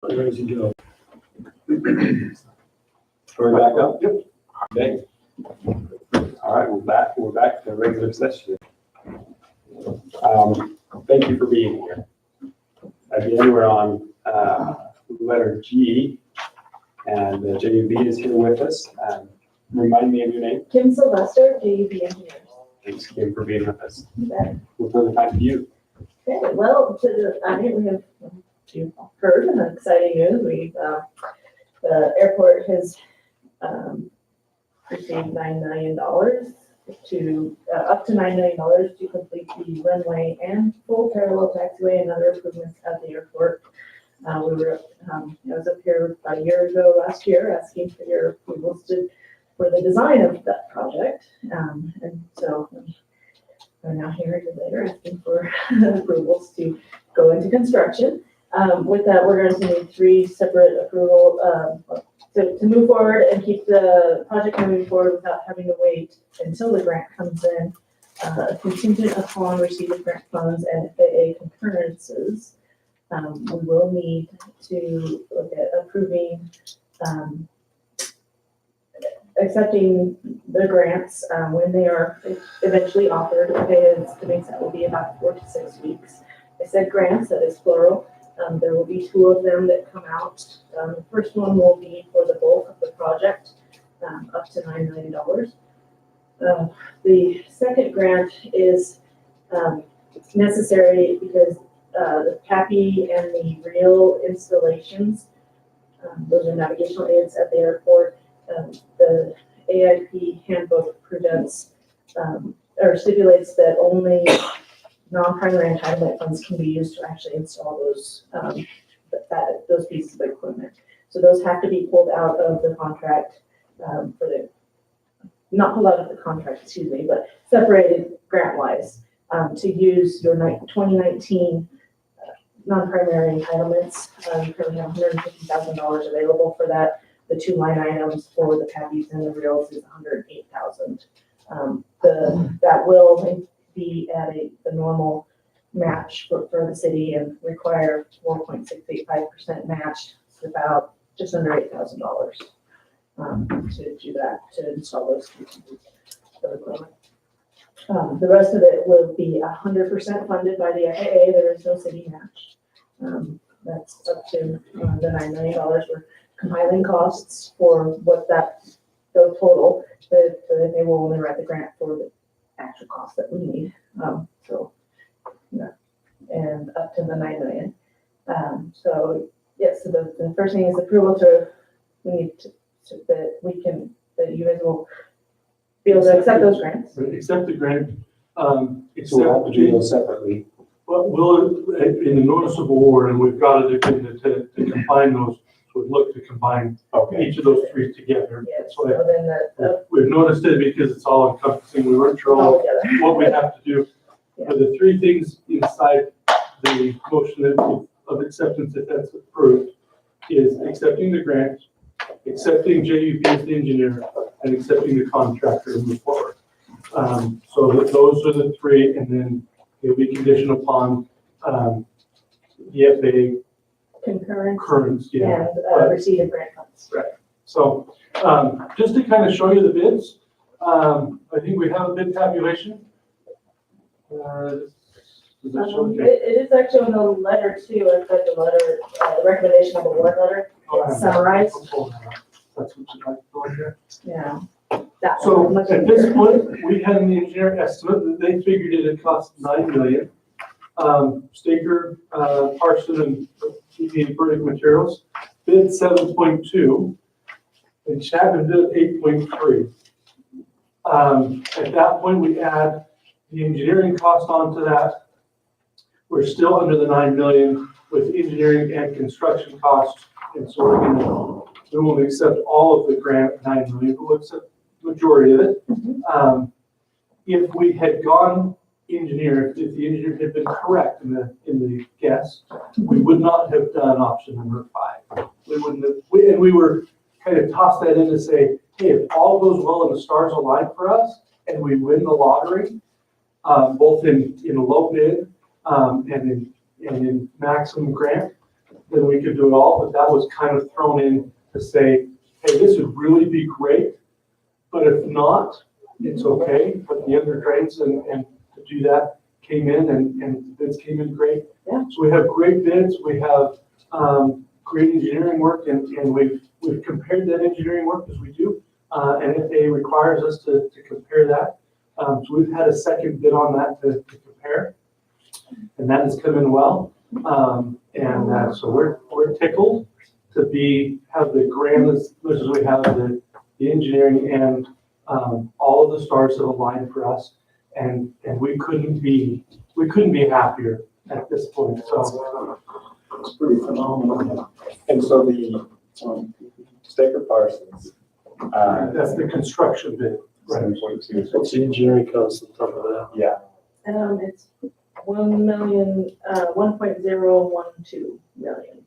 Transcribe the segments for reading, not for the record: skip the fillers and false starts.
Ready to go. Are we back up? Yep. Okay. All right, we're back to regular session. Thank you for being here. Again, we're on letter G, and JUB is here with us. Remind me of your name. Kim Sylvester, JUB Engineers. Thanks, Kim, for being with us. You bet. We'll turn the time to you. Okay, well, I think we have, you've heard exciting news. The airport has received $9 million to, up to $9 million to complete the runway and full parallel taxiway and other improvements at the airport. I was up here about a year ago last year asking for your approvals for the design of that project. And so we're now here a year later asking for approvals to go into construction. With that, we're going to need 3 separate approval to move forward and keep the project moving forward without having to wait until the grant comes in. Contingent upon receipt of grant funds and FAA concurrences, we will need to look at approving, accepting the grants when they are eventually offered. FAA estimates that will be about 4 to 6 weeks. I said grants, that is plural. There will be 2 of them that come out. The first one will be for the bulk of the project, up to $9 million. The second grant is necessary because the PAPI and the reel installations, those are navigational aids at the airport. The AIP handbook prevents or stipulates that only non-primary entitlement funds can be used to actually install those those pieces of equipment. So those have to be pulled out of the contract not pulled out of the contract, excuse me, but separated grant-wise to use your 2019 non-primary entitlements. You currently have $150,000 available for that. The 2 line items for the PAPIs and the reels is $108,000. That will be at the normal match for the city and require 4.685% match. It's about just under $8,000 to do that, to install those pieces of equipment. The rest of it will be 100% funded by the FAA. There is no city match. That's up to the $9 million. We're compiling costs for what the total, but they will only write the grant for the actual cost that we need. And up to the $9 million. So yes, so the first thing is approval that you guys will be able to accept those grants. Accept the grant. So we'll have to do those separately. Well, we'll, in the notice of award, and we've got it to combine those, so we'd look to combine each of those 3 together. Yes, So so then we've noticed it because it's all encompassing. We weren't sure all together. what we have to do. But the 3 things inside the motion of acceptance, if that's approved, is accepting the grant, accepting JUP as the engineer, and accepting the contractor to move forward. So those are the 3, and then it'll be conditioned upon the FAA concurrence, yeah, and receipt of grant funds. Right. So just to kind of show you the bids, I think we have a bid tabulation. Does that show okay? It is actually on the letter too. I've got the letter, the recommendation of award letter. It's summarized. That's what you like to go here. Yeah. That So one much at this easier. point, we had an engineer estimate that they figured it had cost $9 million. Staker, Parson, and TP Verdict Materials bid 7.2, and Chapman bid 8.3. At that point, we add the engineering cost onto that. We're still under the $9 million with engineering and construction costs, and so we won't accept all of the grant $9 million, but we'll accept the majority of it. If we had gone engineer, if the engineer had been correct in the guess, we would not have done option number 5. We wouldn't have. We were kind of tossed that in to say, hey, if all goes well and the stars align for us, and we win the lottery, both in a low bid and in maximum grant, then we could do it all, but that was kind of thrown in to say, hey, this would really be great, but if not, it's okay. But the other grants and to do that came in and bids came in great. Yeah. So we have great bids, we have great engineering work, and we've compared that engineering work as we do. And FAA requires us to compare that. So we've had a second bid on that to compare, and that has come in well. So we're tickled to have the grant as much as we have the engineering and all of the stars that align for us, and we couldn't be happier at this point. So It's pretty phenomenal. And so the Staker Parsons, that's the construction bid. Right. 7.2. What's the engineering cost on top of that? Yeah, It's 1 million, 1.012 million.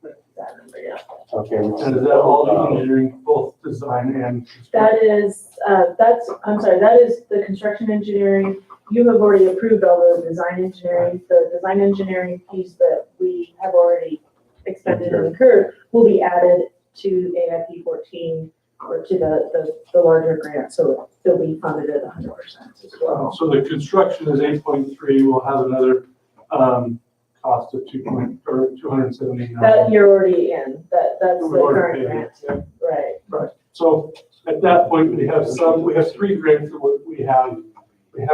That number, yeah. okay. And is that all the engineering, both design and construction? That is, that is the construction engineering. You have already approved all the design engineering. The design engineering piece that we have already expended and incurred will be added to AIP 14 or to the larger grant, so they'll be funded at 100% as well. So the construction is 8.3, we'll have another cost of 279. That you're already in, that's the We've already current paid grant, it, yeah. right? Right, so at that point, we have 3 grants that we have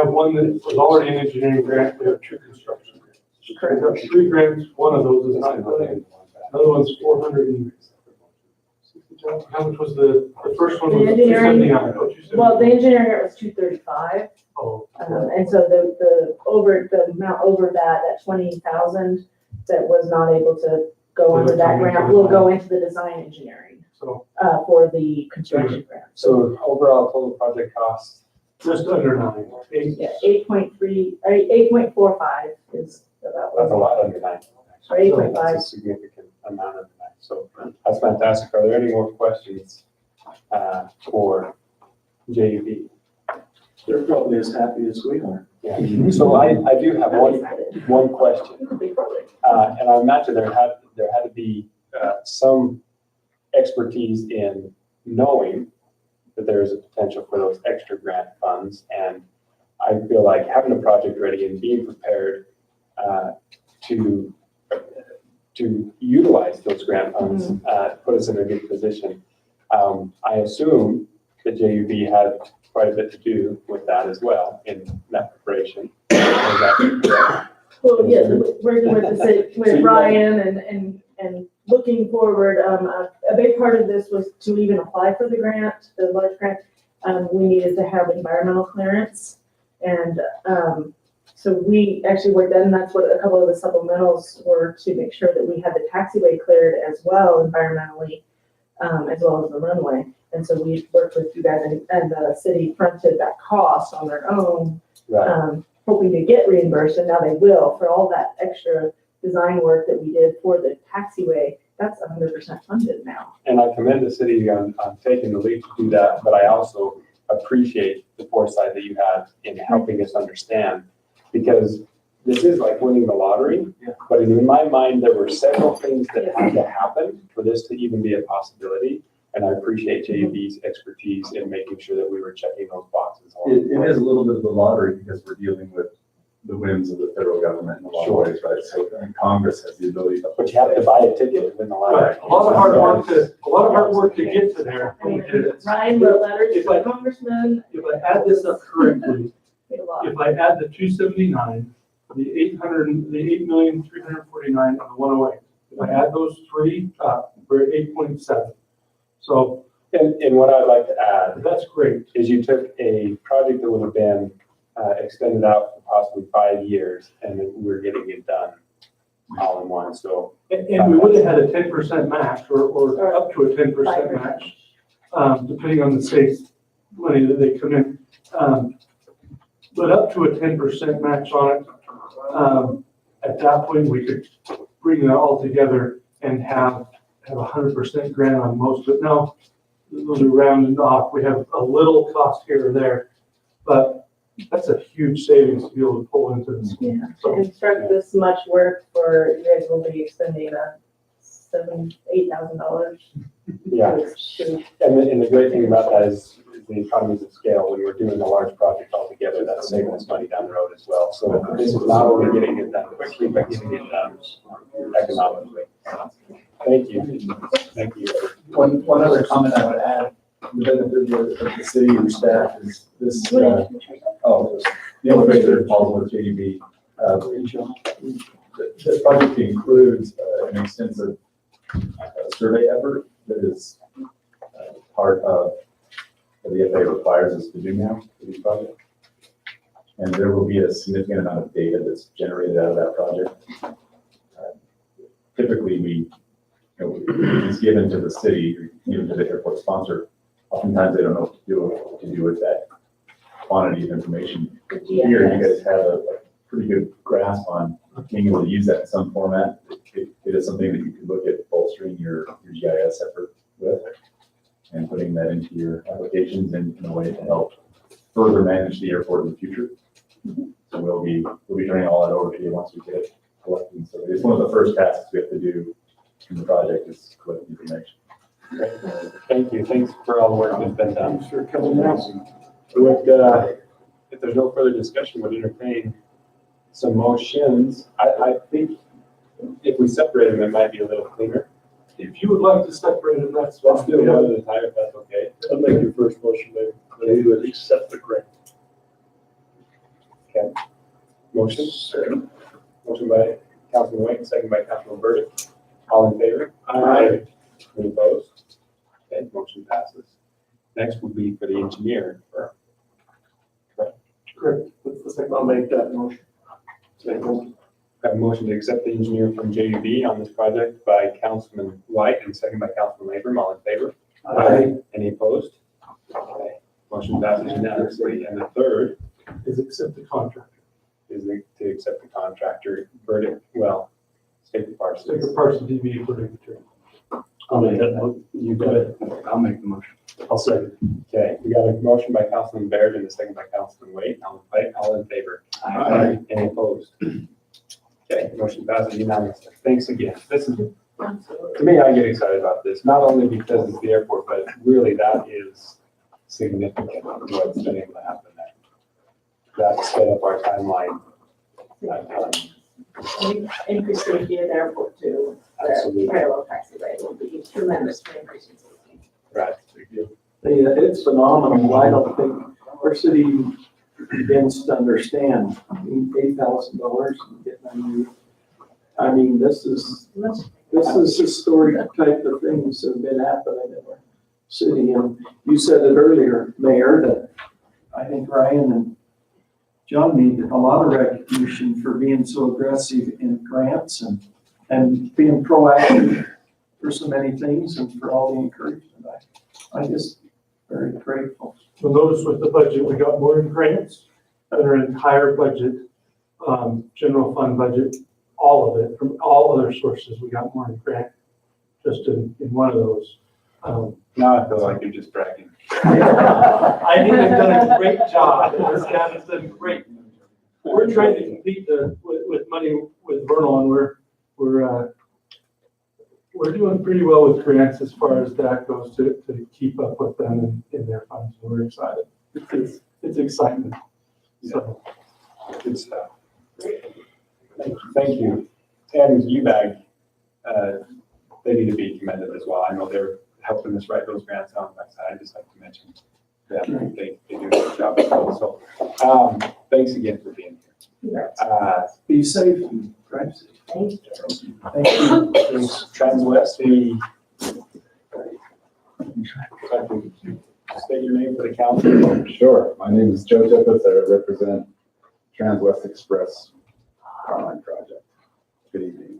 one that was already an engineering grant, we have 2 construction grants. Correct. We have 3 grants, one of those is not good, another one's 460,000. How much was the first one? The Was engineering- 279. Oh, 279. Well, the engineering grant was 235. Oh, And so the amount over that 20,000 that was not able to go under that grant will go into the design engineering, so for the construction grant. So overall total project cost, just under 9. Yeah, 8.45 is about. that's a lot under 9. Or 8.5. That's a significant amount of that. So that's fantastic. Are there any more questions for JUB? They're probably as happy as we are. Yeah. So I do have one question. It's a big project. And I imagine there had to be some expertise in knowing that there is a potential for those extra grant funds. And I feel like having a project ready and being prepared to utilize those grant funds put us in a good position. I assume that JUB had quite a bit to do with that as well in that preparation. Is that correct? Well, yeah, working with the city, So with you Ryan and looking forward, a big part of this was to even apply for the grant, the large grant, we needed to have environmental clearance. And, so we actually worked, and that's what a couple of the supplementals were, to make sure that we had the taxiway cleared as well environmentally, as well as the runway. And so we worked with you guys, and the city fronted that cost on their own, Right. hoping to get reimbursed, and now they will for all that extra design work that we did for the taxiway. That's 100% funded now. And I commend the city on taking the lead to do that, but I also appreciate the foresight that you had in helping us understand, because this is like winning the lottery. Yeah. But in my mind, there were several things that had to happen for this to even be a possibility. And I appreciate JUB's expertise in making sure that we were checking those boxes. It is a little bit of a lottery because we're dealing with the whims of the federal government in a lot of ways, right? So and Congress has the ability to. But you have to buy a ticket to win the lottery. Right, a lot of hard work to get to there. I mean, Ryan wrote letters to If I- the congressman, If I add this up correctly, made a lot. if I add the 279, the 8,349, and the 108, if I add those 3 up, we're at 8.7. So And what I'd like to add that's great. is you took a project that would have been extended out for possibly 5 years, and then we're getting it done all in one. So And we would have had a 10% match or up to a 10% match, depending on the state's money that they come in. But up to a 10% match on it. At that point, we could bring it all together and have 100% grant on most of it. Now, those are rounded off. We have a little cost here or there, but that's a huge savings to be able to pull into this. Yeah, to So, construct this much work for, you guys will be expending a $8,000. Yeah. And the great thing about that is the economies of scale. When we're doing a large project altogether, that's saving us money down the road as well. So this is not only getting it done quickly, but getting it done economically. Thank you. Thank you. One other comment I would add, the benefit of the city and staff is this, the elevator falls with JDB. The project includes an extensive survey effort that is part of what the FAA requires us to do now for these projects. And there will be a significant amount of data that's generated out of that project. Typically, it's given to the city, or given to the airport sponsor. Oftentimes, they don't know what to do with that quantity of information. Here, you guys have a pretty good grasp on being able to use that in some format. It is something that you can look at bolstering your GIS effort with and putting that into your applications in a way to help further manage the airport in the future. So we'll be turning all that over to you once we get it collected. So it's one of the first tasks we have to do in the project is collect information. Great. Thank you. Thanks for all the work that's been done. Thanks for coming out. If there's no further discussion, we'll entertain some motions. I think if we separate them, it might be a little cleaner. If you would like to separate them, that's Let's fine. do it one at a time, if that's okay. I'll make your first motion, maybe. We would accept the grant. Okay. Motion? Motion by Councilman White, second by Councilman Burdick. All in favor? Aye. Any opposed? Okay, motion passes. Next would be for the engineer firm. Correct. That's the second. I'll make that motion. Second. I have a motion to accept the engineer from JUB on this project by Councilman White and second by Councilman Labor. All in favor? Aye. Any opposed? Okay. Motion passes unanimously. And the third Is accept the contract. is to accept the contractor verdict, State Take Parsons. a partial DB for the material. I'll make that motion. You got it. I'll make the motion. I'll second. Okay, we got a motion by Councilman Baird and a second by Councilman Wade. All in favor? Aye. Any opposed? Okay, motion passes unanimously. Thanks again. This is, to me, I get excited about this, not only because it's the airport, but really that is significant, what's been able to happen there. That sped up our timeline. Increase safety at the airport too. Absolutely. The parallel taxi rate will be tremendous for increasing safety. Right. Yeah, it's phenomenal. I don't think our city begins to understand $8,000 and getting I mean, this is historic type of things that have been happening in our city. And you said it earlier, Mayor, that I think Ryan and John need a lot of recognition for being so aggressive in grants and being proactive for so many things and for all the encouragement. I just very grateful. You'll notice with the budget, we got more in grants than our entire budget, general fund budget, all of it, from all other sources, we got more in grant, just in one of those. Now I feel like you're just bragging. I think they've done a great job, the staff has done great. We're trying to compete with money with Vernal, and we're doing pretty well with grants as far as that goes to keep up with them in their funds. We're excited. It's excitement. So, Good stuff. Thank you. And UBAG, they need to be commended as well. I know they're helping us write those grants out. I'd just like to mention that they do a good job as well. So, thanks again for being here. Be safe and drive safe. Thank you. Thank you. Transwest, state your name for the council. Sure. My name is Joe Tippett. I represent Transwest Express Carline Project. Good evening.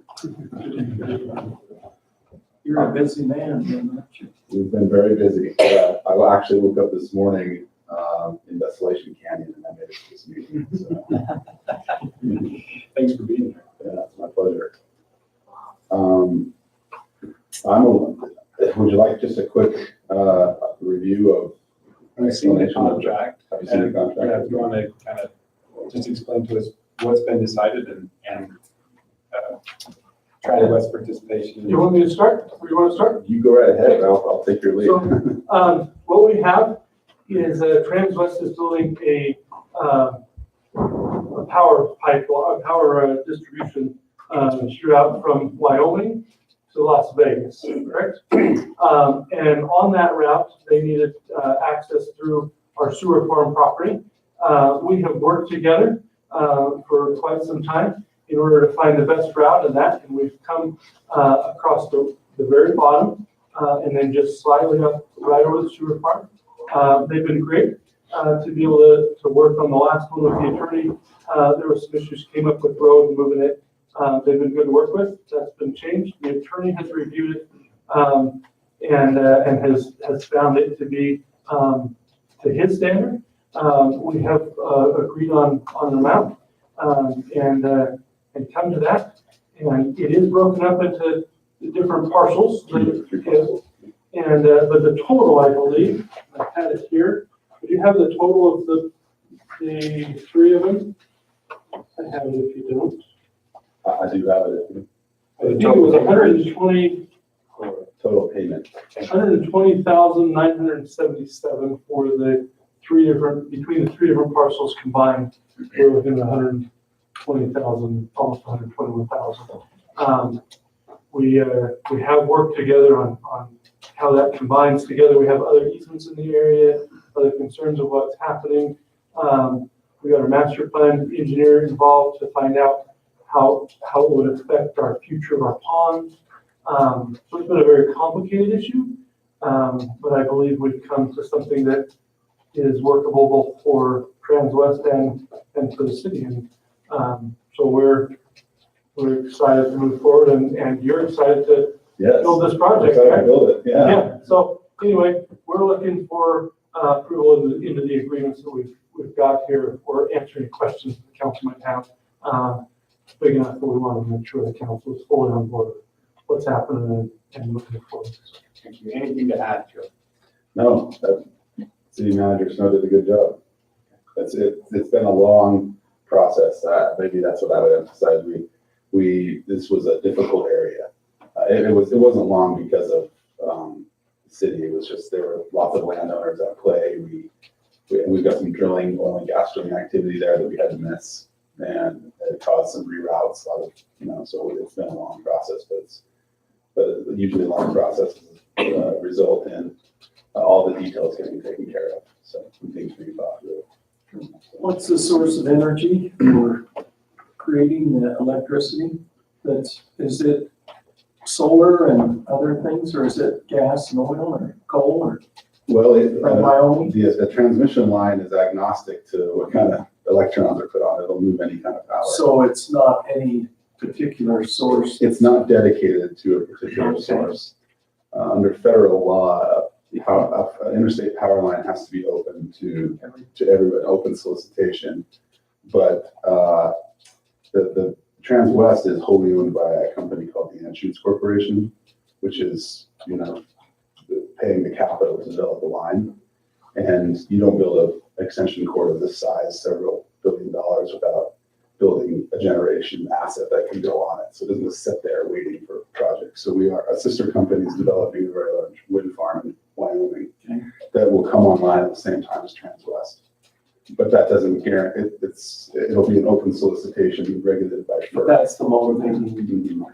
You're a busy man, aren't you? We've been very busy. I actually woke up this morning in Desolation Canyon and I made it to this meeting. So, Thanks for being here. yeah, it's my pleasure. Would you like just a quick review of I've seen the contract. Have you seen the contract? Yeah, if you want to kind of just explain to us what's been decided and Transwest participation. You want me to start? Or you want to start? You go right ahead, I'll take your lead. So, what we have is Transwest is building a power pipeline, power distribution throughout from Wyoming to Las Vegas, correct? And on that route, they needed access through our sewer farm property. We have worked together for quite some time in order to find the best route in that, and we've come across the very bottom and then just slightly up right over the sewer farm. They've been great to be able to work on the last one with the attorney. There were some issues came up with road and moving it. They've been good to work with. That's been changed. The attorney has reviewed it and has found it to be to his standard. We have agreed on an amount and come to that. And it is broken up into different parcels. And but the total, I believe, I had it here. Do you have the total of the three of them? I have it if you don't. I do have it. I think it was 120. Total payment. 120,977 for the between the three different parcels combined. We're within 120,000, almost 121,000. We have worked together on how that combines together. We have other easements in the area, other concerns of what's happening. We got our master plan engineer involved to find out how it would affect our future of our ponds. So it's been a very complicated issue, but I believe we've come to something that is workable both for Transwest and for the city. And so we're excited to move forward, and you're excited to Yes. build this project, Excited to right? build it, yeah. Yeah. So anyway, we're looking for approval into the agreements that we've got here, or answering questions the council might have. Big enough that we want to make sure the council is fully on board with what's happening and looking forward. Thank you. Anything to add, Joe? No, city manager Snow did a good job. It's been a long process. Maybe that's what I would emphasize. This was a difficult area. It wasn't long because of the city. It was just there were lots of landowners at play. We've got some drilling, oil and gas drilling activity there that we had to miss, and it caused some reroutes. So it's been a long process, but usually long processes result in all the details getting taken care of. So some things we thought through. What's the source of energy for creating the electricity? Is it solar and other things, or is it gas and oil or coal or Well, from Wyoming? the transmission line is agnostic to what kind of electrons are put on it. It'll move any kind of power. So it's not any particular source. It's not dedicated to a particular Okay. source. Under federal law, an interstate power line has to be open to everyone, open solicitation. But the Transwest is wholly owned by a company called the Anschutz Corporation, which is, paying the capital to develop the line. And you don't build an extension cord of this size, several $billions, without building a generation asset that can go on it. So it doesn't just sit there waiting for projects. So a sister company is developing a very large wind farm in Wyoming that will come online at the same time as Transwest. But that doesn't guarantee, it'll be an open solicitation regulated by FERC. That's the motivating.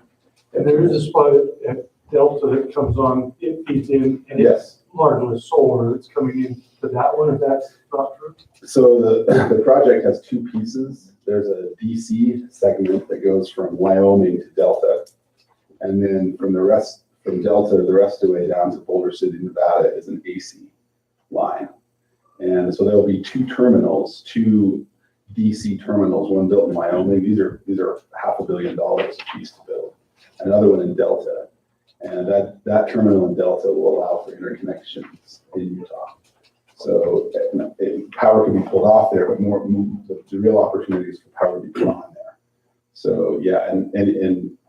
And there is a spot at Delta that comes on, it feeds in, and it's largely solar that's coming into that one, if that's not true. So the project has two pieces. There's a DC segment that goes from Wyoming to Delta. And then from Delta, the rest of the way down to Boulder City, Nevada is an AC line. And so there'll be two DC terminals, one built in Wyoming. These are $500 million a piece to build. Another one in Delta. And that terminal in Delta will allow for interconnections in Utah. So power can be pulled off there, but the real opportunities for power to be put on there. So yeah, and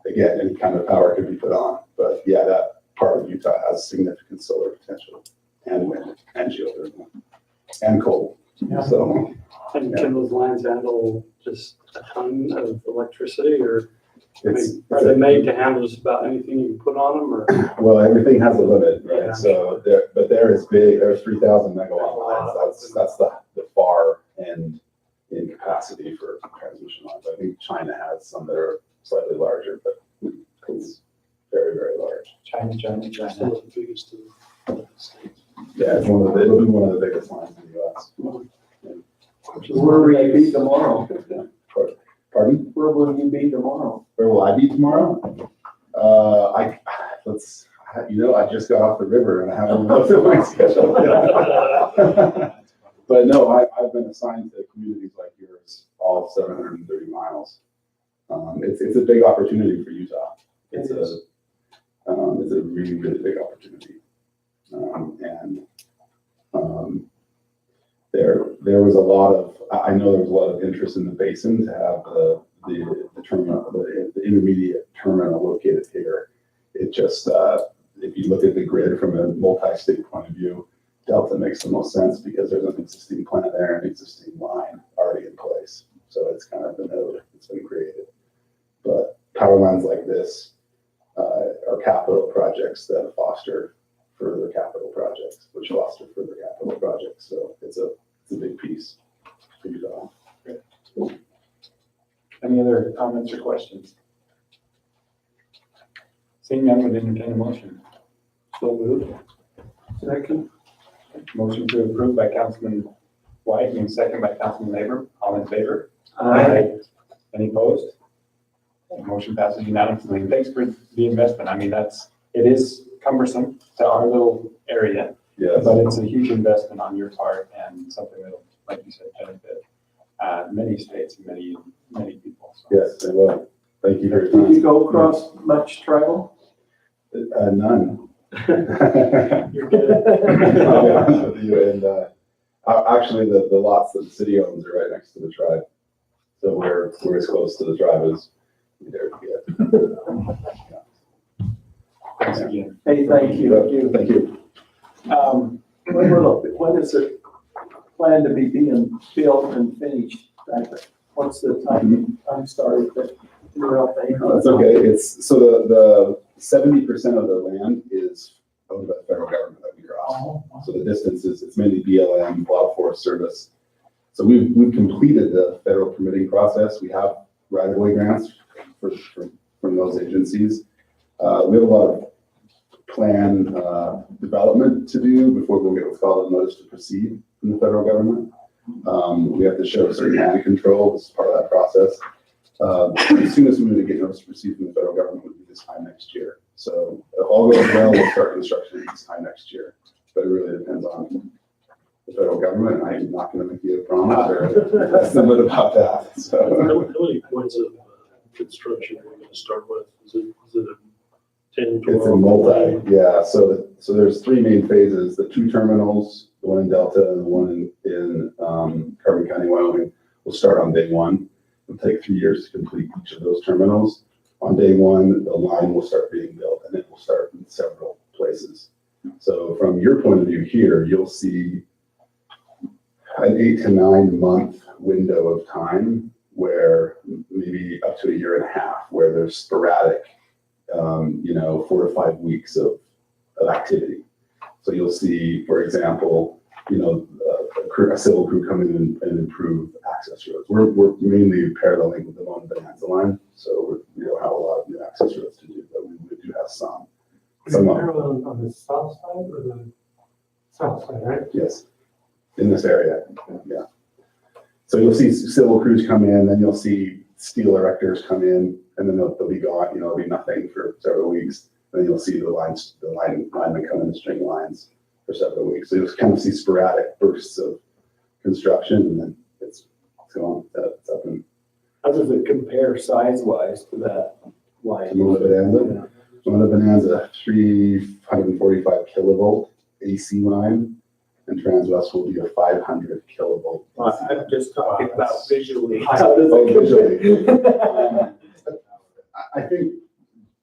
again, any kind of power can be put on. But yeah, that part of Utah has significant solar potential, and wind, and geothermal, and coal. Yeah. So And can those lines handle just a ton of electricity, or Are they made to handle just about anything you can put on them, or? Well, everything has a limit, Yeah. right? So there is big, there's 3,000 megawatt lines. That's the far end in capacity for transmission lines. I think China has some that are slightly larger, but it's very, very large. China. Some of the biggest in the States. Yeah, it'll be one of the biggest lines in the US. Where will you be tomorrow? Pardon? Where will you be tomorrow? Where will I be tomorrow? I just got off the river and I haven't looked at my schedule yet. But no, I've been assigned to communities like yours, all 730 miles. It's a big opportunity for Utah. It's a really, really big opportunity. There was a lot of, I know there was a lot of interest in the basin to have the terminal, the intermediate terminal located here. It just, if you look at the grid from a multi-state point of view, Delta makes the most sense because there's an existing plant there, an existing line already in place. So it's kind of the node that's been created. But power lines like this are capital projects that foster further capital projects, which foster further capital projects. So it's a big piece for Utah. Any other comments or questions? Seeing none, would entertain a motion. So moved. Second. Motion to approve by Councilman White and second by Councilman Labor. All in favor? Any opposed? Motion passes unanimously. And thanks for the investment. I mean, it is cumbersome to our little area, Yes. but it's a huge investment on your part and something that'll, like you said, benefit many states and many people. So. Yes, I will. Thank you for your Did you time. go across much travel? None. You're good. I'll be honest with you. And actually, the lots that the city owns are right next to the tribe. So we're as close to the tribe as we dare to get. Thanks again. Hey, thank you. Thank you. When is it planned to be being built and finished? What's the time? I'm sorry to interrupt. No, that's okay. It's, so the 70% of the land is owned by the federal government that we cross. So the distance is, it's mainly BLM, Wild Forest Service. So we've completed the federal permitting process. We have right-of-way grants from those agencies. We have a lot of plan development to do before we'll get what's called a notice to proceed from the federal government. We have to show certain land control as part of that process. As soon as we would get notice to proceed from the federal government would be this time next year. So if all goes well, we'll start construction this time next year. But it really depends on the federal government. I'm not going to make you a promise or an estimate about that. So How many points of construction are we going to start with? Is it a 10, 12? it's a multi, yeah. So there's three main phases: the two terminals, the one in Delta and the one in Carbon County, Wyoming, will start on day one. It'll take 3 years to complete each of those terminals. On day one, the line will start being built, and it will start in several places. So from your point of view here, you'll see an 8 to 9 month window of time where maybe up to a year and a half, where there's sporadic, 4 to 5 weeks of activity. So you'll see, for example, a civil crew come in and improve access roads. We're mainly paralleling with the Lone Bonanza line, so we don't have a lot of new access roads to do, but we do have some. Some of them, On the south side or the south side, right? yes, in this area, yeah. So you'll see civil crews come in, then you'll see steel erectors come in, and then they'll be gone. There'll be nothing for several weeks. Then you'll see the linemen come in and string lines for several weeks. So you'll kind of see sporadic bursts of construction, and then it's gone. It's up and How does it compare size-wise to that line? to Lone Bonanza. Lone Bonanza, 345 kilovolt AC line, and Transwest will be a 500 kilovolt. I'm just talking about visually. Oh, visually. I think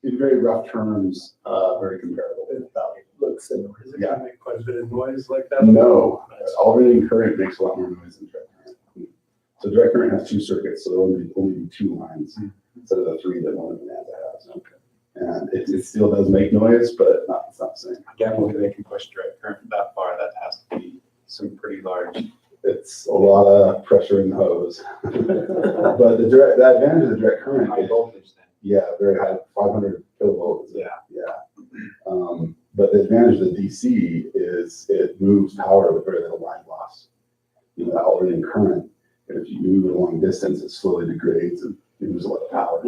in very rough terms, very comparable. Looks similar. Is it going to make quite a bit of noise like that? No, alternating current makes a lot more noise than direct current. So direct current has 2 circuits, so there'll only be 2 lines. instead of the 3 that one in Bonanza has. And it still does make noise, but it's not the same. I can't believe they can push direct current that far. That has to be some pretty large. It's a lot of pressure in the hose. But the advantage of the direct current High is, voltage then. yeah, very high, 500 kilovolts. Yeah. But the advantage of the DC is it moves power with very little line loss. You know, that alternating current, if you move it a long distance, it slowly degrades and moves a lot of power.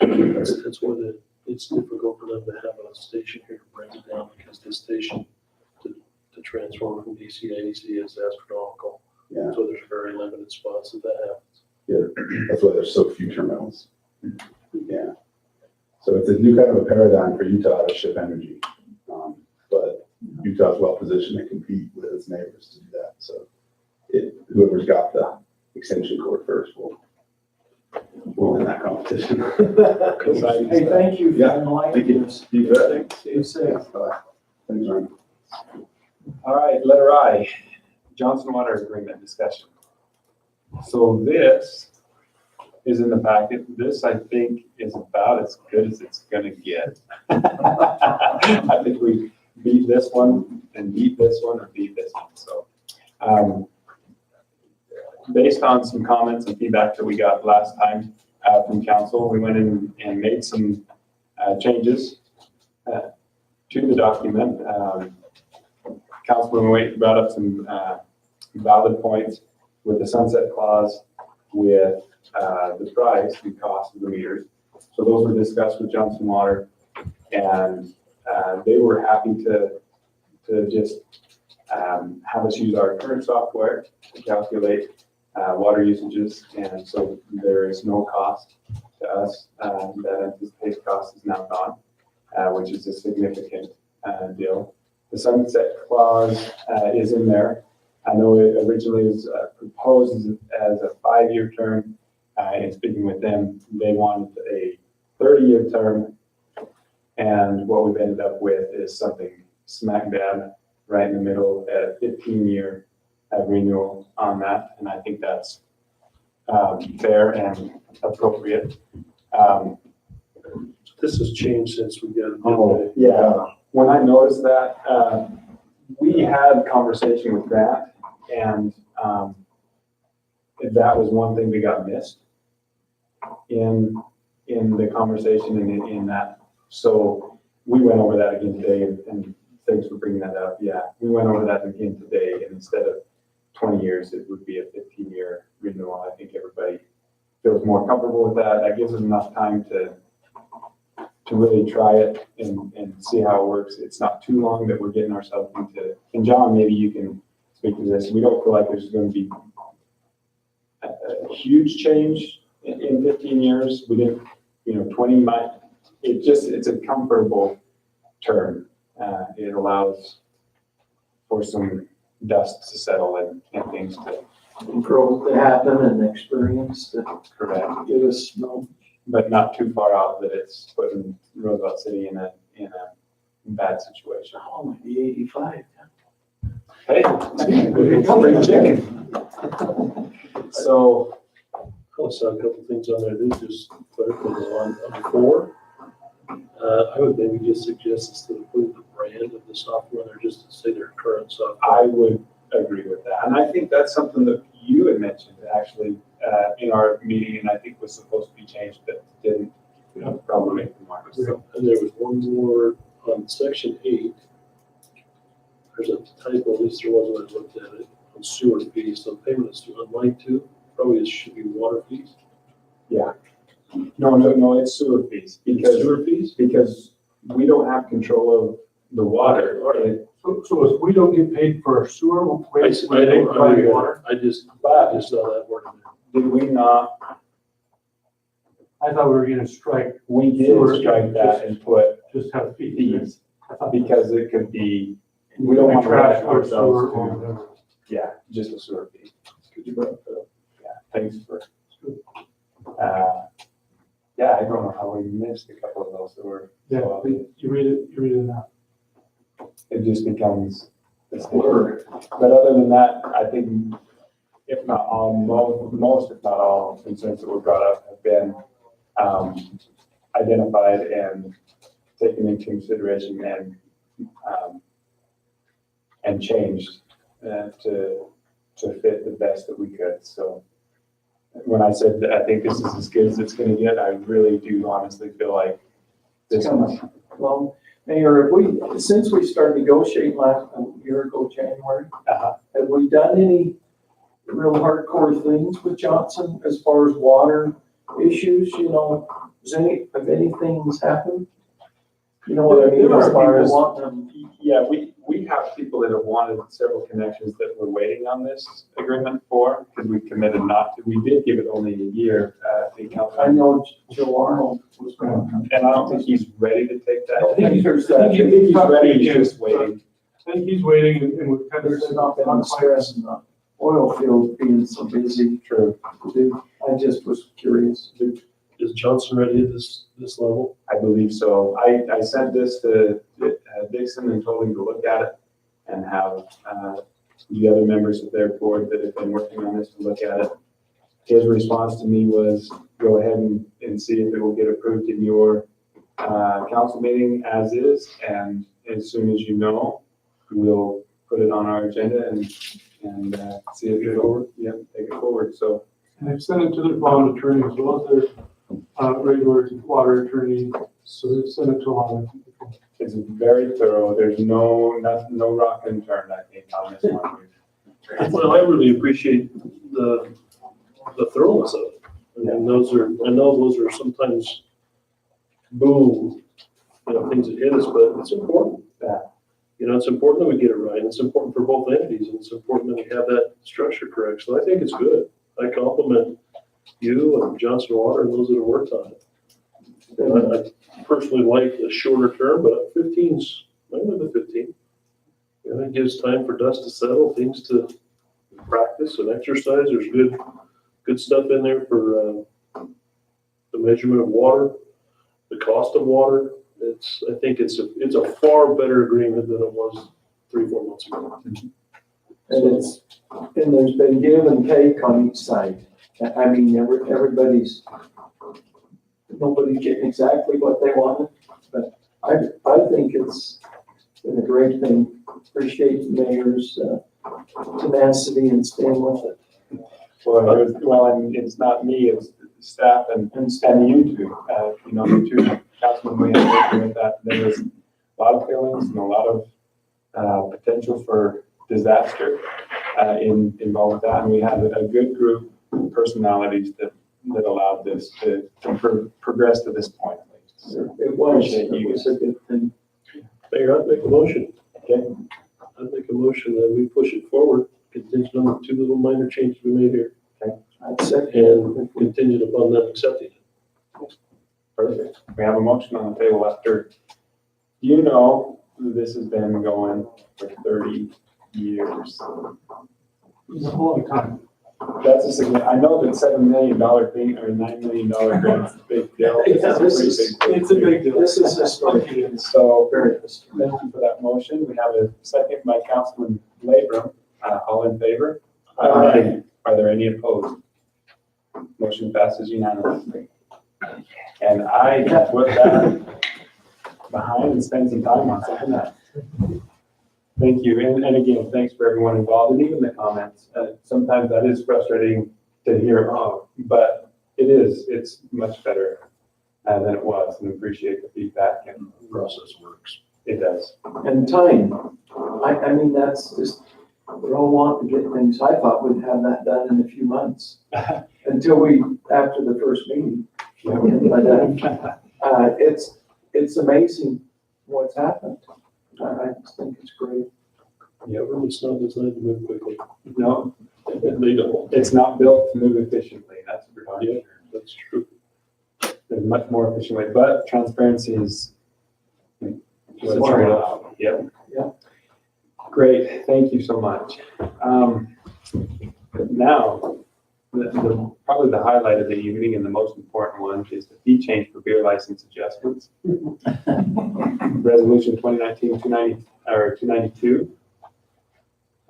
That's why it's difficult for them to have a station here to bring it down, because this station to transform from DC to AC is astronomical. Yeah. So there's very limited spots that happens. Yeah, that's why there's so few terminals. Yeah. So it's a new kind of a paradigm for Utah to ship energy. But Utah's well positioned to compete with its neighbors to do that. So whoever's got the extension cord first will win that competition. Hey, thank you for Yeah, enlightening us. You bet. Stay safe. Thanks, Ryan. All right, letter I, Johnson Water Agreement discussion. So this is in the packet. This, I think, is about as good as it's gonna get. I think we beat this one and beat this one or beat this one, so. Based on some comments and feedback that we got last time from council, we went in and made some changes to the document. Councilman Waite brought up some valid points with the sunset clause, with the price, the cost of the meters. So those were discussed with Johnson Water, and they were happy to just have us use our current software to calculate water usages, and so there is no cost to us. That anticipated cost is now gone, which is a significant deal. The sunset clause is in there. I know it originally was proposed as a 5-year term. In speaking with them, they wanted a 30-year term, and what we've ended up with is something smack dab right in the middle at a 15-year renewal on that, and I think that's fair and appropriate. This has changed since we got. Oh, yeah. When I noticed that, we had conversation with Grant, and that was one thing that got missed in the conversation and in that. So we went over that again today, and thanks for bringing that up. Yeah, we went over that again today, and instead of 20 years, it would be a 15-year renewal. I think everybody feels more comfortable with that. That gives us enough time to really try it and see how it works. It's not too long that we're getting ourselves into, and John, maybe you can speak to this. We don't feel like there's going to be a huge change in 15 years. We didn't, 20 might, it's a comfortable term. It allows for some dust to settle and things to Growth to happen and experience to correct, give us but not too far out that it's putting Roosevelt City in a bad situation. Oh, maybe 85. Hey, spring chicken. So, I saw a couple things on there, this just clarify on 4. I would maybe just suggest instead of putting the brand of the software there, just to say their current software. I would agree with that. And I think that's something that you had mentioned actually in our meeting, and I think was supposed to be changed, but didn't probably make the mark. So, And there was one more on section 8. There's a typo, at least there was when I looked at it, on sewer fees, so payment is on line 2, probably it should be water fees. yeah. No, it's sewer fees Sewer fees? because we don't have control of the water. So if we don't get paid for our sewer, I they don't, provide water? I just saw that word in there. Did we not? I thought we were gonna strike, We did Sewer. strike that and put just have fees. fees I thought because it could be, we don't want to trash limit or sewer ourselves or to, whatever. yeah, just a sewer fee. Yeah, thanks for, yeah, I don't know how we missed a couple of those that were, Yeah, so you read it now. it just becomes this word. But other than that, I think if not all, most if not all concerns that were brought up have been identified and taken into consideration and changed to fit the best that we could. So when I said that I think this is as good as it's going to get, I really do honestly feel like this one. Well, Mayor, since we started negotiating a year ago, January, have we done any real hardcore things with Johnson as far as water issues, have anything's happened? You know what I mean, as far as wanting them? Yeah, we have people that have wanted several connections that we're waiting on this agreement for, because we committed not to. We did give it only a year, I know Joe Arnold was going. and I don't think he's ready to take that. I think there's I think he's ready, he's Yeah. just waiting. I think he's waiting and we've kind of There's said not been any stress in the oil field being so busy. True. I just was curious. Is Johnson ready at this level? I believe so. I sent this to Dixon and told him to look at it and have the other members of their board that have been working on this to look at it. His response to me was, go ahead and see if it will get approved in your council meeting as is. And as soon as you know, we'll put it on our agenda and see if it'll, take it forward. So And I've sent it to their bond attorney as well as their regular water attorney, so they've sent it to a lot of people. it's very thorough. There's no rock and turn, I think, on this one. Well, I really appreciate the thoroughness of it. I know those are sometimes boom, things that hit us, but it's important. Yeah. It's important that we get it right. It's important for both entities, and it's important that we have that structure correct. So I think it's good. I compliment you and Johnson Water and those that have worked on it. And I personally like a shorter term, but 15's, I live at 15. It gives time for dust to settle, things to practice and exercise. There's good stuff in there for the measurement of water, the cost of water. I think it's a far better agreement than it was 3-4 months ago. And there's been give and take on each side. I mean, nobody's getting exactly what they wanted, but I think it's been a great thing. Appreciate the mayor's tenacity and staying with it. And it's not me, it's staff and you two. The two councilmen we have working with that. There was a lot of feelings and a lot of potential for disaster involved with that. And we had a good group of personalities that allowed this to progress to this point. So It was a good thing. Mayor, I'd make a motion. Okay. I'd make a motion that we push it forward, contingent on the 2 little minor changes we made here, I'd second. and contingent upon them accepting it. Perfect. We have a motion on the table after, this has been going for 30 years. It's a long time. That's a significant, I know that $7 million thing or $9 million grant is a big deal. It's a big deal. This is historic. So, Very historic. thank you for that motion. We have a second by Councilman Labrum. All in favor? Aye. Are there any opposed? Motion passes unanimously. And I can put that behind and spend some time on something that. Thank you. And again, thanks for everyone involved and even the comments. Sometimes that is frustrating to hear, but it's much better than it was, and appreciate the feedback and The process works. it does. And time, I mean, that's just, we're all wanting to get things, I thought we'd have that done in a few months, until after the first meeting. But it's amazing what's happened. I just think it's great. Yeah, it's not designed to move quickly. No, They don't. it's not built to move efficiently. That's for darn Yeah. sure. That's true. There's much more efficient way, but transparency is what's Smart. allowed. Yep. Yeah. Great, thank you so much. Now, probably the highlight of the evening and the most important one is the fee change for beer license adjustments. Resolution 2019-292.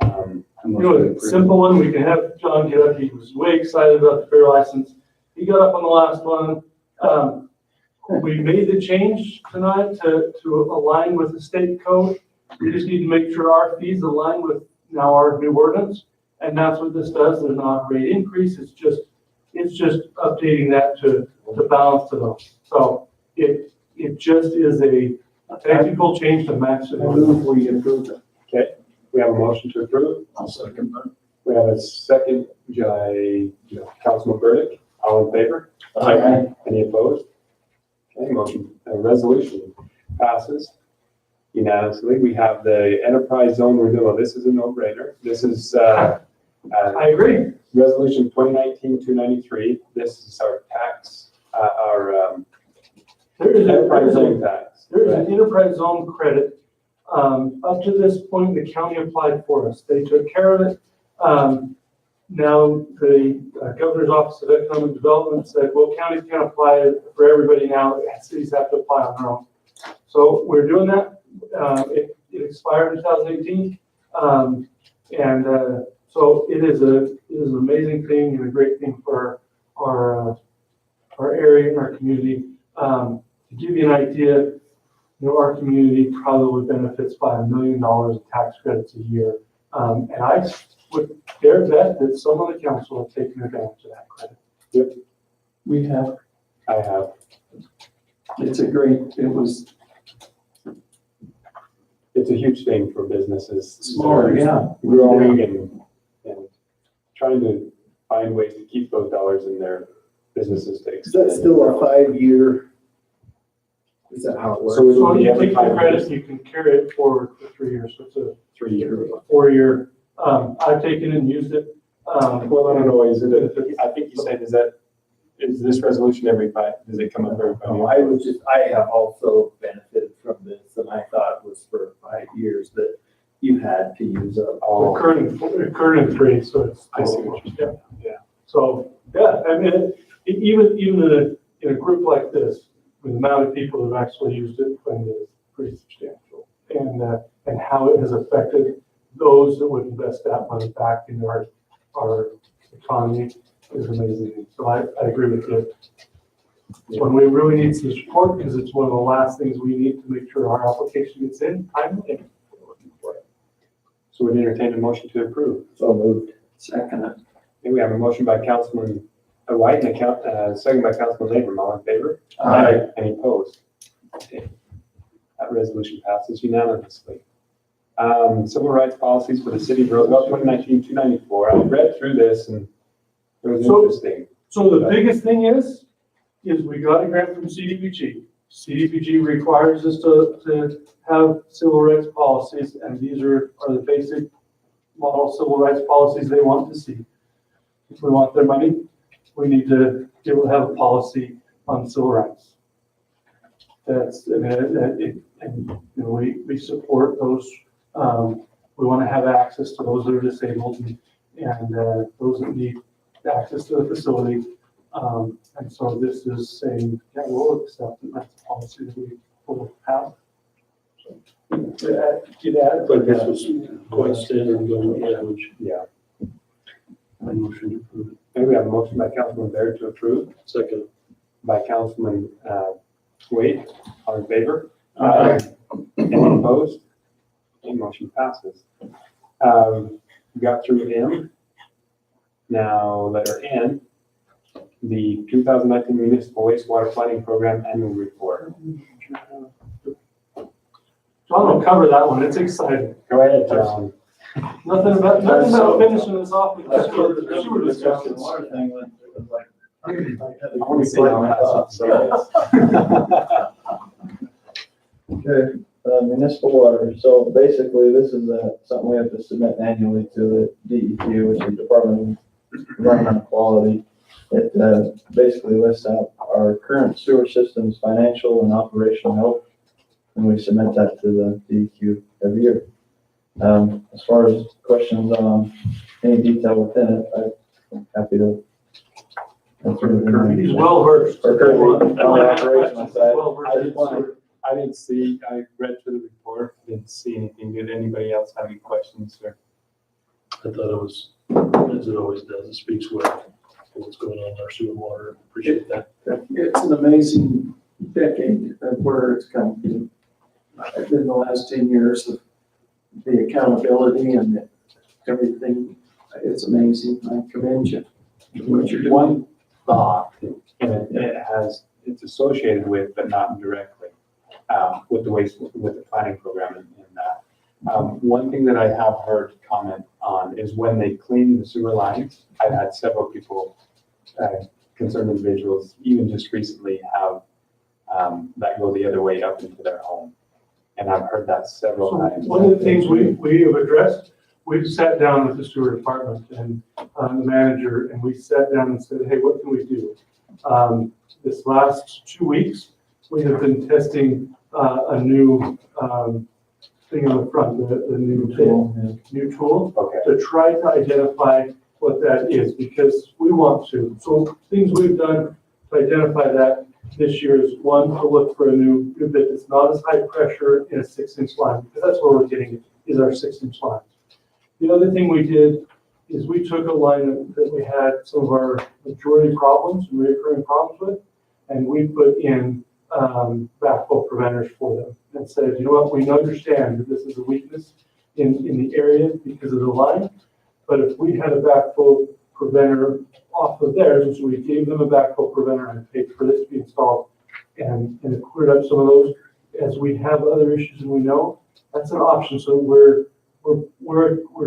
It's a simple one. We can have John get up. He was way excited about the beer license. He got up on the last one We made the change tonight to align with the state code. We just need to make sure our fees align with now our new ordinance. And that's what this does. There's not a rate increase. It's just updating that to balance to those. So it just is a technical change to match the I ordinance. move we approve it. Okay, we have a motion to approve. I'll second that. We have a second by Councilman Burdick. All in favor? Aye. Any opposed? Okay, motion, resolution passes unanimously. We have the enterprise zone renewal. This is a no-brainer. This is, I agree. resolution 2019-293. This is our tax, enterprise zone tax. There's an enterprise zone credit. Up to this point, the county applied for us. They took care of it. Now, the governor's office of economic development said, well, counties can't apply for everybody now. Cities have to apply on their own. So we're doing that. It expired in 2018. So it is an amazing thing and a great thing for our area and our community. To give you an idea, our community probably benefits by $1 million in tax credits a year. And I would dare bet that some of the council have taken advantage of that credit. We have, I have. it's a great, It's a huge thing for businesses. Smaller, yeah. Growing and trying to find ways to keep those dollars in their businesses to Is that extend. still a 5-year? Is that how it works? So it So would when be you every take the 5 credit, years, you can carry it forward for 3 years. So it's a 3 years. 4-year. I've taken and used it. Well, I don't know, is it, I think you said, is this resolution every 5, does it come up every 5 years? I have also benefited from this, and I thought it was for 5 years that you had to use up. Oh, Current in 3, so it's. I see what you're saying. Yeah. So, yeah, I mean, even in a group like this, with the amount of people who've actually used it, I think it's pretty substantial. And how it has affected those that would invest that money back in our economy is amazing. So I agree with you. It's when we really need some support because it's one of the last things we need to make sure our application gets in timely. So we'd entertain a motion to approve. So moved. second it. Okay, we have a motion by Councilman White and a second by Councilman Labor. All in favor? Aye. Any opposed? Okay. That resolution passes unanimously. Civil rights policies for the city of Roosevelt, 2019-294. I read through this and it was So- interesting. So the biggest thing is we got a grant from CDBG. CDBG requires us to have civil rights policies, and these are the basic model civil rights policies they want to see. If we want their money, we need to be able to have a policy on civil rights. That's, I mean, we support those. We want to have access to those that are disabled and those that need access to the facility. And so this is saying, yeah, we'll accept that that's a policy that we will have. But this was quite standard government language. Yeah. I motion to approve it. And we have a motion by Councilman Baird to approve, Second. by Councilman Wade. All in favor? Aye. Any opposed? Okay, motion passes. We got through M. Now, letter N, the 2019 Municipal Wastewater Planning Program Annual Report. John will cover that one. It's exciting. Go ahead, John. Nothing about finishing this off with the sewer discussion. I want to see how Okay, municipal water. So basically, this is something we have to submit annually to the DEQ, which is Department of Environmental Quality. It basically lists out our current sewer system's financial and operational health, and we submit that to the DEQ every year. As far as questions on any detail within it, I'm happy to answer. He's well versed. Or Kirby, on the operational side. Well versed in sewer. I didn't see, I read through the report, didn't see anything. Did anybody else have any questions or? I thought it was, as it always does, it speaks well. what's going on in our sewer and water. Appreciate that. It's an amazing decade of where it's come to. In the last 10 years of the accountability and everything, it's amazing. I commend you. for what you're doing. One thought, and it's associated with, but not directly, with the planning program and that. One thing that I have heard comment on is when they clean the sewer lines, I've had several people, concerned individuals, even just recently have, that go the other way up into their home. And I've heard that several So times. one of the things we have addressed, we've sat down with the sewer department and the manager, and we sat down and said, hey, what can we do? This last 2 weeks, we have been testing a new thing on the front, the new tool, Okay. to try to identify what that is, because we want to. So things we've done to identify that this year is, one, to look for a new bit that's not as high pressure in a 6-inch line, because that's where we're getting it, is our 6-inch lines. The other thing we did is we took a line that we had some of our majority problems and recurring problems with, and we put in backflow preventers for them and said, you know what, we understand that this is a weakness in the area because of the line, but if we had a backflow preventer off of theirs, and so we gave them a backflow preventer and paid for this to be installed, and it cleared up some of those. As we have other issues and we know, that's an option. So we're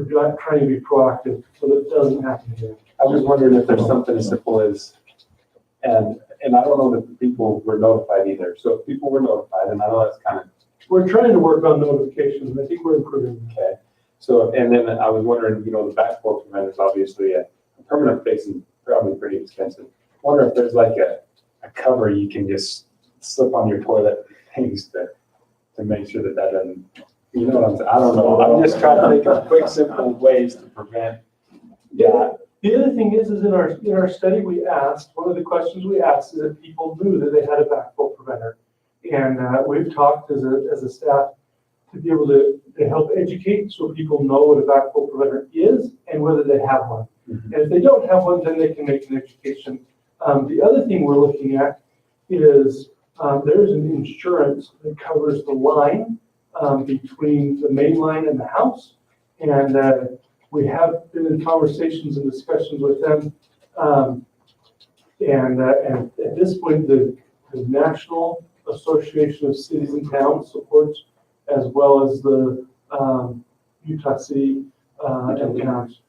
not trying to be proactive so that it doesn't happen again. I was wondering if there's something as simple as, and I don't know that the people were notified either. So if people were notified, and I know that's kind of, We're trying to work on notifications, and I think we're improving. okay. So, and then I was wondering, the backflow preventer is obviously a permanent fix and probably pretty expensive. I wonder if there's like a cover you can just slip on your toilet things to make sure that doesn't, you know what I'm saying? I don't know. I'm just trying to think of quick, simple ways to prevent that. The other thing is in our study, we asked, one of the questions we asked is if people knew that they had a backflow preventer. And we've talked as a staff to be able to help educate so people know what a backflow preventer is and whether they have one. Mhm. And if they don't have one, then they can make an education. The other thing we're looking at is there's an insurance that covers the line between the main line and the house. And we have been in conversations and discussions with them. And at this point, the National Association of Cities and Towns supports, as well as the Utah City and Towns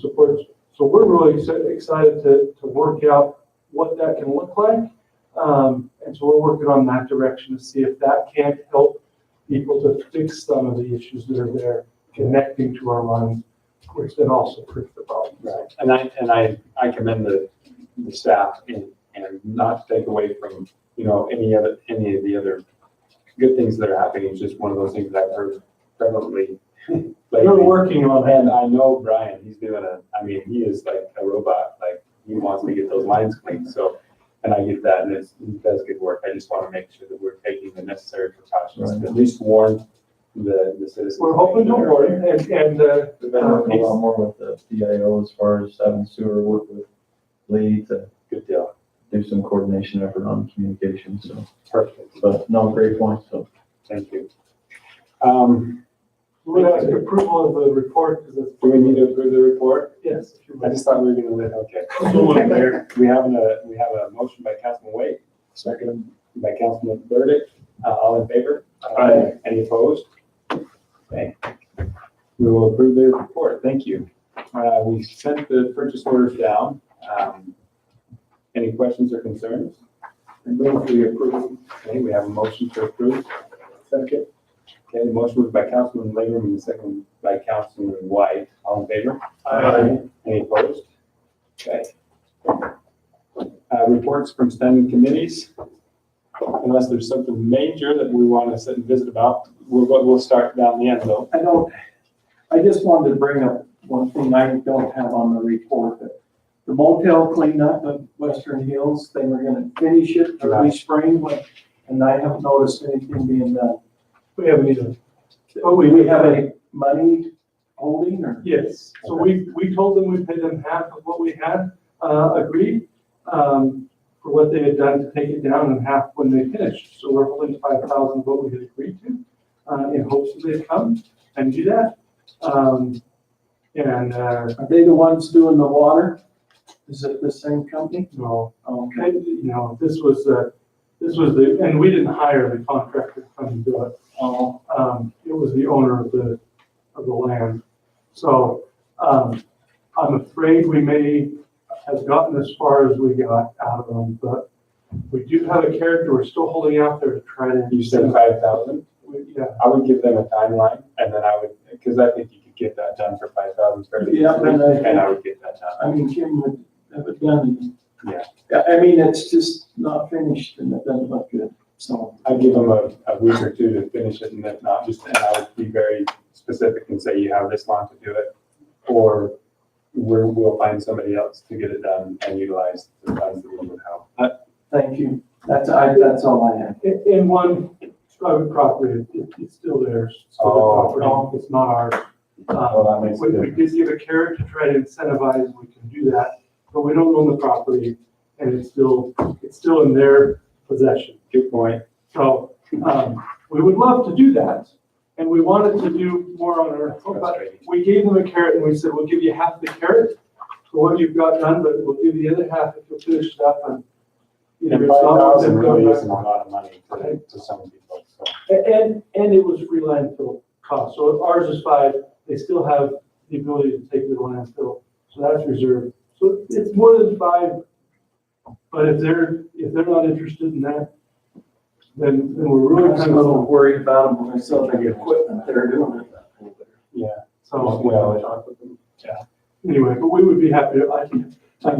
supports. So we're really excited to work out what that can look like. And so we're working on that direction to see if that can't help people to fix some of the issues that are there connecting to our lines, which then also creates the problem. Right. And I commend the staff and not to take away from, any of the other good things that are happening. It's just one of those things that I've heard prevalently lately. We're working on it. And I know Brian, he is like a robot, like he wants to get those lines clean. So, and I get that, and he does good work. I just want to make sure that we're taking the necessary precautions to at least warn the citizens. We're hoping to warn and We've been working a lot more with the PIO as far as having sewer work with Lee to Good deal. do some coordination effort on communication, so. Perfect. But no, great point, so. Thank you. we'll ask approval of the report because it's. Do we need to approve the report? Yes. if you I would. just thought we were gonna okay. So Okay, Mayor, we have a motion by Councilman Wade, second by Councilman Burdick. All in favor? Aye. Any opposed? Okay. We will approve the report. Thank you. We sent the purchase orders down. Any questions or concerns? We approve. Okay, we have a motion to approve. Second. Okay, the motion was by Councilman Lagram and the second by Councilman White. All in favor? Aye. Any opposed? Okay. Reports from standing committees. Unless there's something major that we want to sit and visit about, we'll start down the end though. I just wanted to bring up one thing I don't have on the report. That the motel cleanup of Western Hills, they were gonna finish it early spring, and I haven't noticed anything being done. We haven't either. Oh, Do we have any money holding or? Yes, so we told them we'd pay them half of what we had. agreed, for what they had done to take it down in half when they finished. So we're holding 5,000 what we had agreed to, in hopes that they'd come and do that. Are they the ones doing the water? Is it the same company? No, Okay. no, this was and we didn't hire the contractor to come and do it. Oh, It was the owner of the land. So, I'm afraid we may have gotten as far as we got out of them, but we do have a character we're still holding out there to try to. You said 5,000? Yeah, I would give them a timeline and then I would, because I think you could get that done for 5,000 fairly Yeah, easily, and I- and I would get that done. I mean, Kim would have it done. Yeah. Yeah, I mean, it's just not finished and it doesn't look good, so. I'd give them a week or two to finish it and if not, and I would be very specific and say you have this long to do it. Or we'll find somebody else to get it done and utilize the funds that we would have. Thank you. That's all I have. in one private property, it's still theirs. It's still their property. It's not ours. Well, that makes a We difference. did give a carrot to try to incentivize, we can do that, but we don't own the property and it's still in their possession. Good point. So, we would love to do that and we wanted to do more on our, but Frustrating. we gave them a carrot and we said, we'll give you half the carrot for what you've got done, but we'll give you the other half if you'll finish it up and. You know, And it's not- 5,000 really isn't a lot of money to some people, so. And it was free landfill cost, so ours is 5, they still have the ability to take it to landfill, so that's reserved. So it's more than 5, but if they're not interested in that, then we're really I'm kind a little of, worried about them when I saw the equipment they're doing it. Yeah. so, Well, Talk with them. anyway, but we would be happy, I can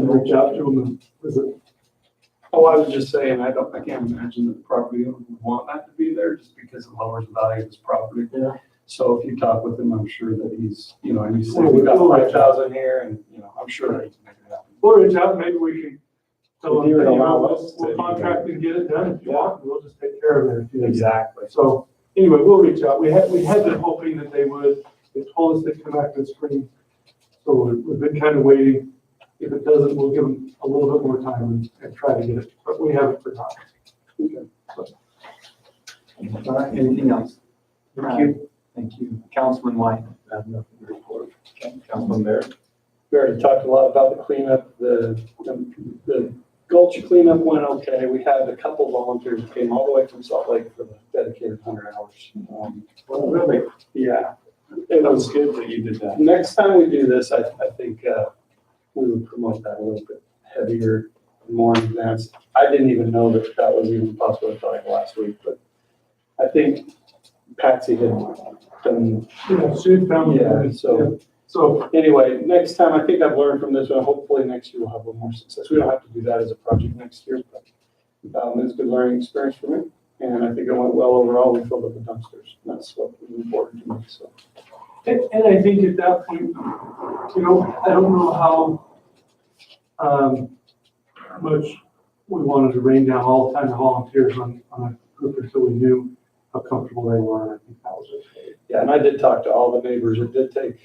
reach out to them and visit. Oh, I was just saying, I can't imagine that the property owner would want that to be there just because it lowers the value of his property. Yeah. So if you talk with him, I'm sure that he's, and you say, Well, we got we'll reach 5,000 here and, I'm sure that he can make it happen. We'll reach out, maybe we can tell them, If you would you allow know, us to- we'll contract and get it done if you want, we'll just take care of it if you. Exactly. So, anyway, we'll reach out. We had been hoping that they would. They told us they'd come back in spring. So we've been kind of waiting. If it doesn't, we'll give them a little bit more time and try to get it, but we haven't forgotten. All right, anything else? Thank you. Thank you. Councilman White. I have nothing to report. Councilman Barrett. We already talked a lot about the cleanup, the gulch cleanup went okay. We had a couple volunteers who came all the way from Salt Lake for the dedicated 100 hours. Really? Yeah. It was good that you did that. Next time we do this, I think we would promote that a little bit heavier, more in advance. I didn't even know that that was even possible until like last week, but I think Patsy had done, Yeah, soon found. yeah, so anyway, next time, I think I've learned from this one. Hopefully next year we'll have a little more success. We don't have to do that as a project next year, but it's a good learning experience for me. And I think it went well overall. We filled up the dumpsters. That's what was important to me, so. And I think at that point, I don't know how much we wanted to rain down all kinds of volunteers on a group until we knew how comfortable they were. And I think that was okay. Yeah, and I did talk to all the neighbors. It did take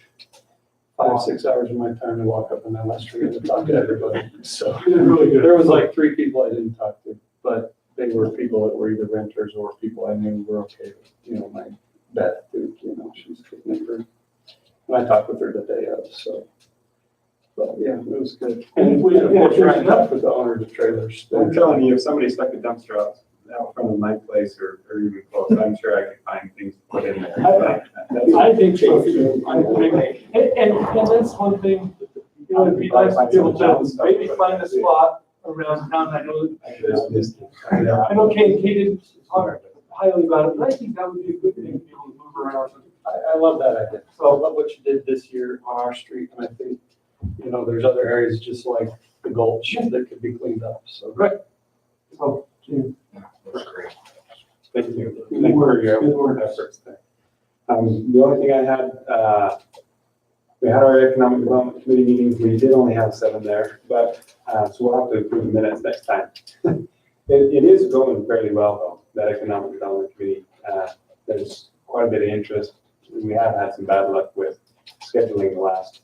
5-6 hours of my time to walk up and down that street and talk to everybody. So You did really good. there was like 3 people I didn't talk to, but they were people that were either renters or people I knew were okay with, my Beth, who, she's a good neighbor. And I talked with her the day of, so. But yeah, it was good. And we, of course, trying to talk with the owners of trailers. I'm telling you, if somebody stuck a dumpster out front of my place or even close, I'm sure I could find things to put in there. I think so too. And that's one thing, it'd be nice to be able to maybe find a spot around town. I know Kate didn't talk highly about it, but I think that would be a good thing to be able to move around. I love that idea. So I love what you did this year on our street, and I think, there's other areas just like the gulch that could be cleaned up, so. Right. So, Jim. Thank you. Thank you for your efforts there. The only thing I had, we had our economic development committee meetings. We did only have 7 there, but, so we'll have to approve the minutes next time. It is going fairly well though, that economic development committee. There's quite a bit of interest. We have had some bad luck with scheduling the last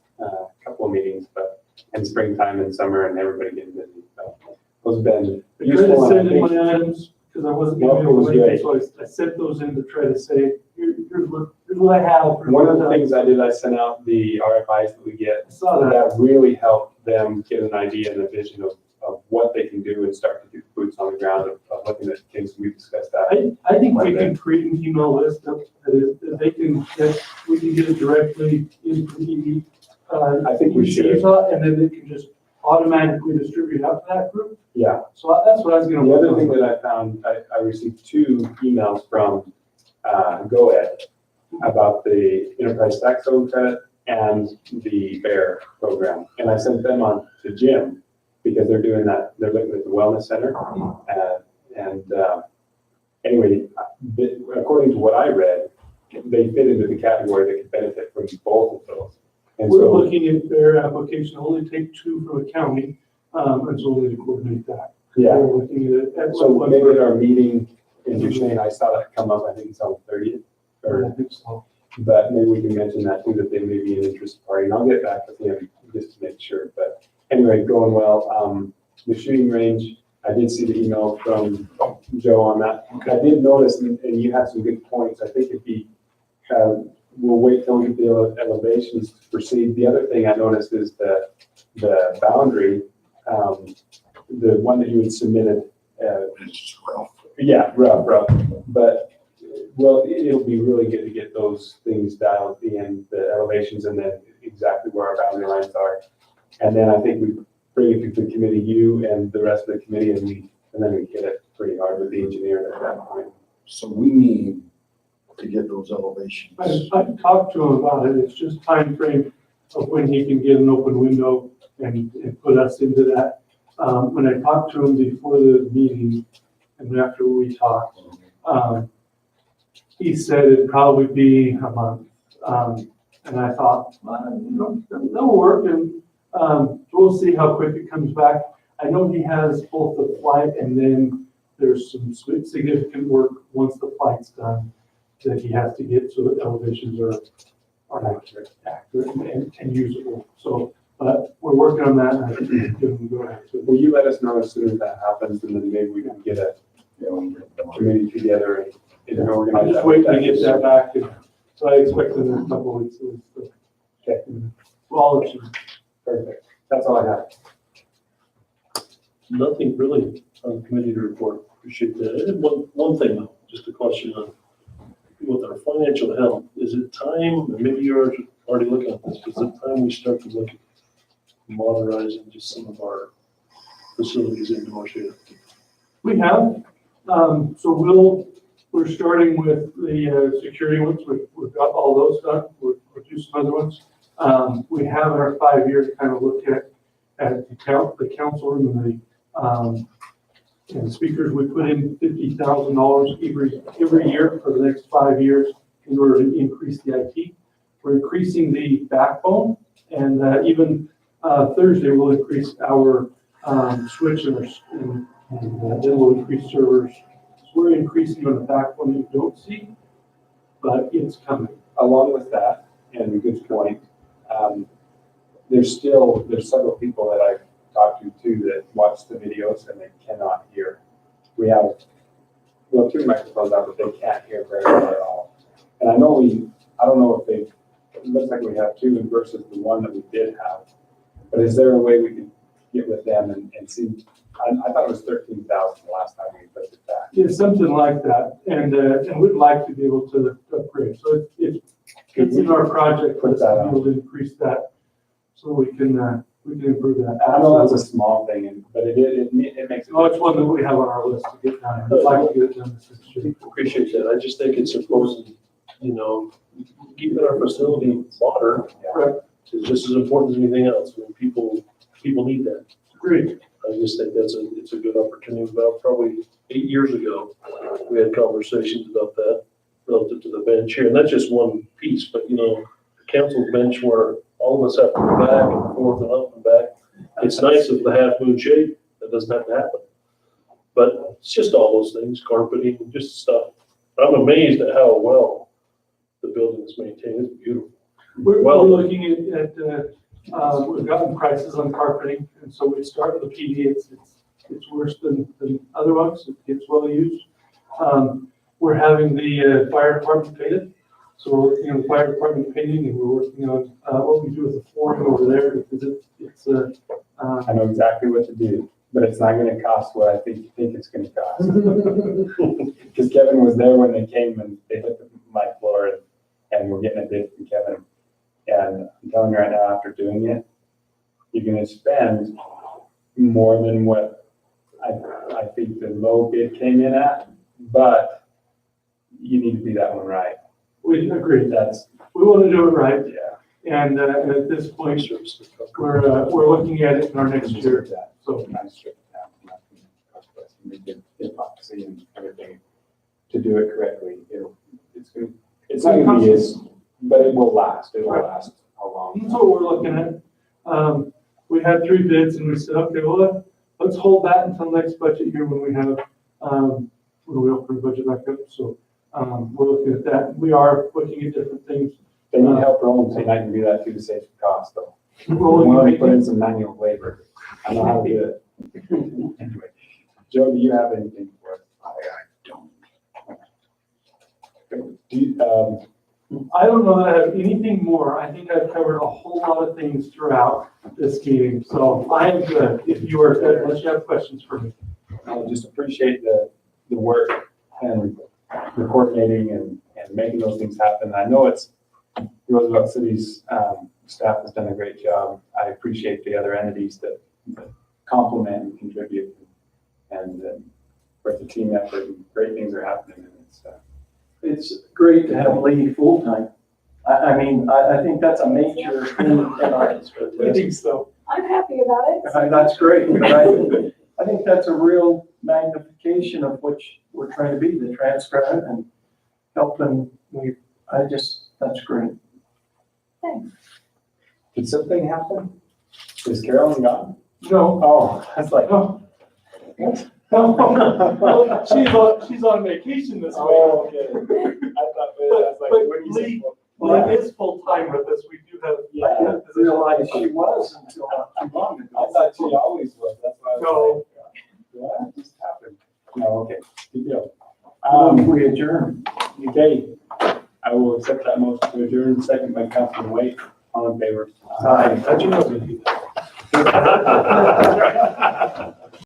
couple of meetings, but and springtime and summer and everybody getting busy. So those have been I tried to useful. send And I in think, my items, because I wasn't No, gonna be it able was to make it, good. so I sent those in to try to say, here's what I have. one of the things I did, I sent out the RFIs that we get. I saw that. That really helped them get an idea and a vision of what they can do and start to do boots on the ground of looking at things. We discussed that. I think we can create an email list that they can, that we can get it directly into the I think we should. Utah, and then they can just automatically distribute out to that group. Yeah. So that's what I was gonna The work other thing on. that I found, I received 2 emails from GoEd about the enterprise tax zone credit and the BEAR program. And I sent them on to Jim because they're doing that, they're looking at the wellness center. Anyway, according to what I read, they fit into the category that could benefit from both of those. And We're so, looking at their application, only take 2 from a county, and so we need to coordinate that. yeah, We're looking at so what- maybe at our meeting in Duchesne, I saw that come up, I think it's on the 30th. I think so. But maybe we can mention that too, that they may be an interested party, and I'll get back with him just to make sure, but anyway, going well. The shooting range, I did see the email from Joe on that. I did notice, and you had some good points, I think it'd be, we'll wait till we get the elevations to proceed. The other thing I noticed is the boundary, the one that you had submitted. Yeah, rough, but well, it'll be really good to get those things dialed in, the elevations, and then exactly where our boundary lines are. And then I think we bring it to the committee, you and the rest of the committee, and then we hit it pretty hard with the engineer at that point. So we need to get those elevations. I've talked to him about it, it's just time frame of when he can get an open window and put us into that. When I talked to him before the meeting and after we talked, he said it'd probably be a month. And I thought, well, you know, that'll work, and we'll see how quick it comes back. I know he has both the flight and then there's some significant work once the flight's done that he has to get so the elevations are accurate and usable. So, but we're working on that, and I think we can go ahead. Will you let us know as soon as that happens, and then maybe we can get a committee together and organize. I'm just waiting to get that back, and so I expect in a couple of weeks. Okay. Well, I'll let you know. Perfect. That's all I have. Nothing really on committee to report. Appreciate that. And one thing though, just a question on with our financial health. Is it time, and maybe you're already looking at this, is it time we start to look at modernizing just some of our facilities in North Shore? We have, so we're starting with the security ones. We've got all those done. We'll do some other ones. We have in our 5 years kind of look at the council room and the speakers. We put in $50,000 every year for the next 5 years in order to increase the IT. We're increasing the backbone, and even Thursday we'll increase our switch and then we'll increase servers. So we're increasing on the backbone that you don't see, but it's coming. Along with that, and a good point, there's several people that I've talked to too that watch the videos and they cannot hear. We have, 2 microphones out, but they can't hear very well at all. And I don't know if it looks like we have 2 versus the 1 that we did have. But is there a way we could get with them and see? I thought it was 13,000 the last time we put it back. Yeah, something like that, and we'd like to be able to upgrade. So it's in our project, Put let's that be on. able to increase that so we can improve that. I know that's a small thing, but it makes it. Oh, it's one that we have on our list to get done. We'd like to get it done this year. Appreciate that. I just think it's important, keeping our facility modern Right. is just as important as anything else. When people need that. Great. I just think it's a good opportunity. About probably 8 years ago, we had conversations about that relative to the bench here. And that's just one piece, but the council bench where all of us have to go back and forth and up and back. It's nice of the half moon shape. That doesn't have to happen. But it's just all those things, carpeting, just stuff. I'm amazed at how well the building is maintained. It's beautiful. We're Well- looking at We've gotten prices on carpeting, and so we start with the PD, it's worse than other ones, it gets well used. We're having the fire department painted, so we're working on the fire department painting, and we're working on what we do with the flooring over there, because it's I know exactly what to do, but it's not gonna cost what I think you think it's gonna cost. Because Kevin was there when they came and they looked at my floor and we're getting a bid from Kevin. And I'm telling you right now, after doing it, you're gonna spend more than what I think the low bid came in at, but you need to do that one right. we agree. That's, We want to do it right, yeah. and at this point, we're looking at it in our next year, so. Nice strip it down. Not gonna cost us. We did epoxy and everything to do it correctly. It's not gonna be as, but it will last. It will last a long That's time. what we're looking at. We had 3 bids and we said, okay, well, let's hold that until next budget year when we have, when we open the budget back up. So, we're looking at that. We are looking at different things. They need help rolling, so I can do that too to save some cost though. Rolling We want to and put in making. some manual labor. I know how to do it. Anyway, Joe, do you have anything for us? I don't. Do you, I don't know that I have anything more. I think I've covered a whole lot of things throughout this meeting. So I am good. If you are good, unless you have questions for me. I just appreciate the work and the coordinating and making those things happen. I know it's Roosevelt City's staff has done a great job. I appreciate the other entities that complement and contribute, and with the team effort, and great things are happening. And It's great to have Lee full-time. I mean, I think that's a major thing in our. I think so. I'm happy about it. That's great, but I think that's a real magnification of what we're trying to be, the transparent and helping. That's great. did something happen? Is Carolyn gone? No. Oh, I was like, No. what? She's on vacation this week. Oh, okay. I thought, I was like, But what do you say? Lee, Lee is full-time with us. We do have. I didn't realize she was until not too long I ago. thought she always was, that's why I No. was like, what just happened? No, okay, good deal. We adjourn. Okay, I will accept that motion to adjourn, second by Councilman White, all in favor? Aye. How'd you know to do that?